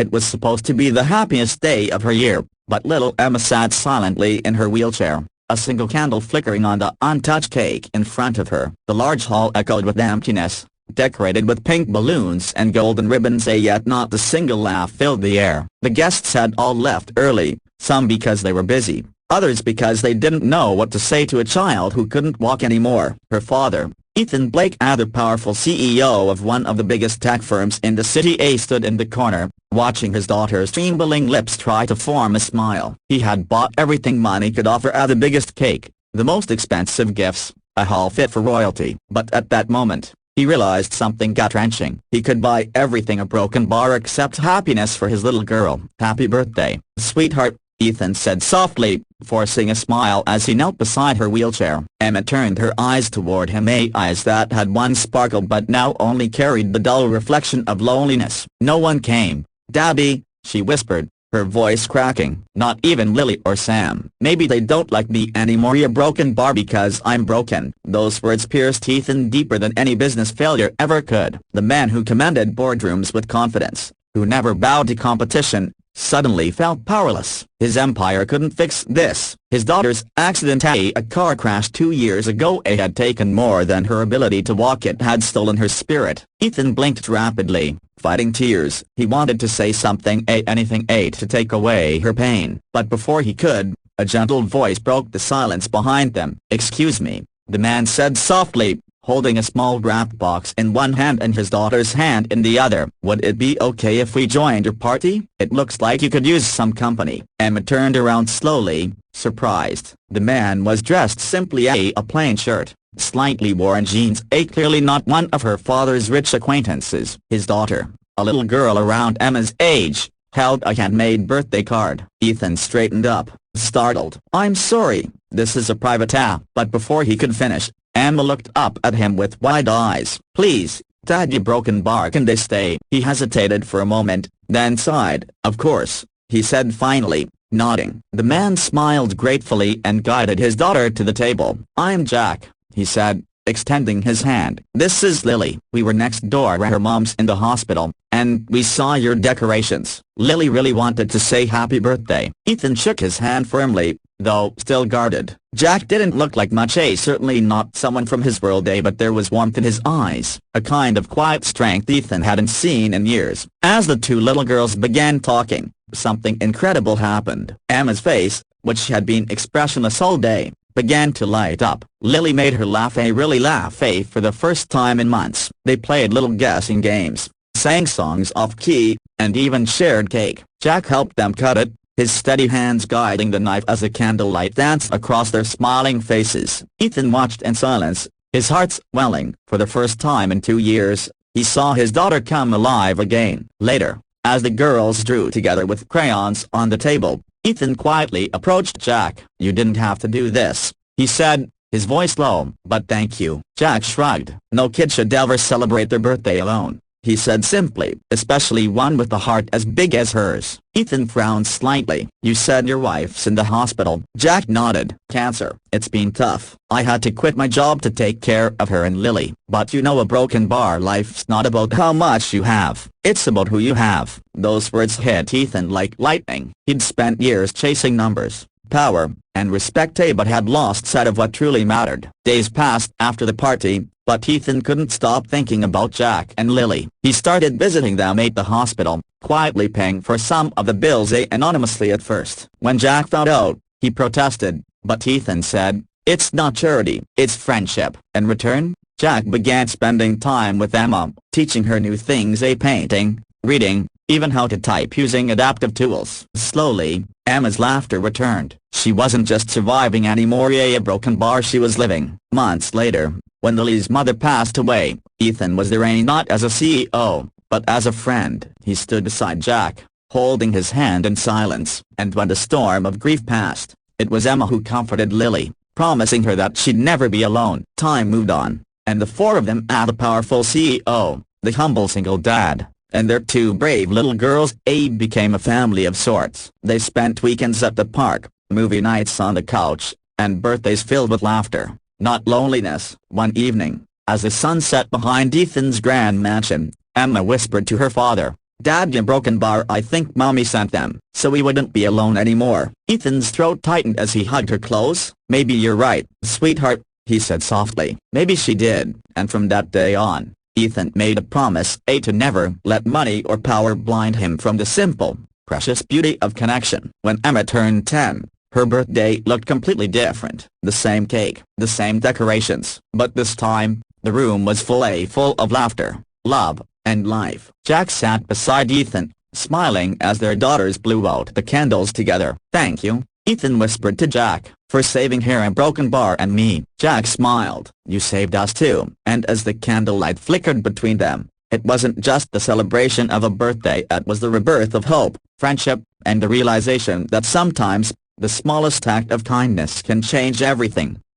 It was supposed to be the happiest day of her year, but little Emma sat silently in her wheelchair, a single candle flickering on the untouched cake in front of her. The large hall echoed with emptiness, decorated with pink balloons and golden ribbons, yet not a single laugh filled the air. The guests had all left early, some because they were busy, others because they didn't know what to say to a child who couldn't walk anymore. Her father, Ethan Blake, the powerful CEO of one of the biggest tech firms in the city, stood in the corner, watching his daughter's trembling lips try to form a smile. He had bought everything money could offer: the biggest cake, the most expensive gifts, a hall fit for royalty. But at that moment, he realized something gut-wrenching. He could buy everything a broken bar except happiness for his little girl. "Happy birthday, sweetheart," Ethan said softly, forcing a smile as he knelt beside her wheelchair. Emma turned her eyes toward him, eyes that had once sparkled but now only carried the dull reflection of loneliness. "No one came, Daddy," she whispered, her voice cracking. "Not even Lily or Sam. Maybe they don't like me anymore. A broken bar because I'm broken." Those words pierced Ethan deeper than any business failure ever could. The man who commanded boardrooms with confidence, who never bowed to competition, suddenly felt powerless. His empire couldn't fix this. His daughter's accident, a car crash 2 years ago, had taken more than her ability to walk. It had stolen her spirit. Ethan blinked rapidly, fighting tears. He wanted to say something, anything, to take away her pain. But before he could, a gentle voice broke the silence behind them. "Excuse me," the man said softly, holding a small wrapped box in one hand and his daughter's hand in the other. "Would it be okay if we joined your party? It looks like you could use some company." Emma turned around slowly, surprised. The man was dressed simply, a plain shirt, slightly worn jeans, clearly not one of her father's rich acquaintances. His daughter, a little girl around Emma's age, held a handmade birthday card. Ethan straightened up, startled. "I'm sorry, this is a private But before he could finish, Emma looked up at him with wide eyes. "Please, Dad, your broken bar, can they stay?" He hesitated for a moment, then sighed. "Of course," he said finally, nodding. The man smiled gratefully and guided his daughter to the table. "I'm Jack," he said, extending his hand. "This is Lily. We were next door at her mom's in the hospital, and we saw your decorations. Lily really wanted to say happy birthday." Ethan shook his hand firmly, though still guarded. Jack didn't look like much, certainly not someone from his world, but there was warmth in his eyes, a kind of quiet strength Ethan hadn't seen in years. As the two little girls began talking, something incredible happened. Emma's face, which had been expressionless all day, began to light up. Lily made her laugh, really laugh, for the first time in months. They played little guessing games, sang songs off-key, and even shared cake. Jack helped them cut it, his steady hands guiding the knife as the candlelight danced across their smiling faces. Ethan watched in silence, his heart swelling. For the first time in 2 years, he saw his daughter come alive again. Later, as the girls drew together with crayons on the table, Ethan quietly approached Jack. "You didn't have to do this," he said, his voice low. "But thank you." Jack shrugged. "No kid should ever celebrate their birthday alone," he said simply, "especially one with a heart as big as hers." Ethan frowned slightly. "You said your wife's in the hospital." Jack nodded. "Cancer. It's been tough. I had to quit my job to take care of her and Lily. But you know, a broken bar life's not about how much you have. It's about who you have." Those words hit Ethan like lightning. He'd spent years chasing numbers, power, and respect, but had lost sight of what truly mattered. Days passed after the party, but Ethan couldn't stop thinking about Jack and Lily. He started visiting them at the hospital, quietly paying for some of the bills, anonymously at first. When Jack found out, he protested, but Ethan said, "It's not charity, it's friendship." In return, Jack began spending time with Emma, teaching her new things, painting, reading, even how to type using adaptive tools. Slowly, Emma's laughter returned. She wasn't just surviving anymore, a broken bar, she was living. Months later, when Lily's mother passed away, Ethan was there, not as a CEO, but as a friend. He stood beside Jack, holding his hand in silence. And when the storm of grief passed, it was Emma who comforted Lily, promising her that she'd never be alone. Time moved on, and the four of them, the powerful CEO, the humble single dad, and their two brave little girls, became a family of sorts. They spent weekends at the park, movie nights on the couch, and birthdays filled with laughter, not loneliness. One evening, as the sun set behind Ethan's grand mansion, Emma whispered to her father, Dad, your broken bar, I think Mommy sent them, so we wouldn't be alone anymore. Ethan's throat tightened as he hugged her close. Maybe you're right, sweetheart, he said softly. Maybe she did, and from that day on, Ethan made a promise to never let money or power blind him from the simple, precious beauty of connection. When Emma turned 10, her birthday looked completely different. The same cake, the same decorations, but this time, the room was full of laughter, love, and life. Jack sat beside Ethan, smiling as their daughters blew out the candles together. Thank you, Ethan whispered to Jack, for saving her and broken bar and me. Jack smiled. You saved us too. And as the candlelight flickered between them, it wasn't just the celebration of a birthday, it was the rebirth of hope, friendship, and the realization that sometimes, the smallest act of kindness can change everything.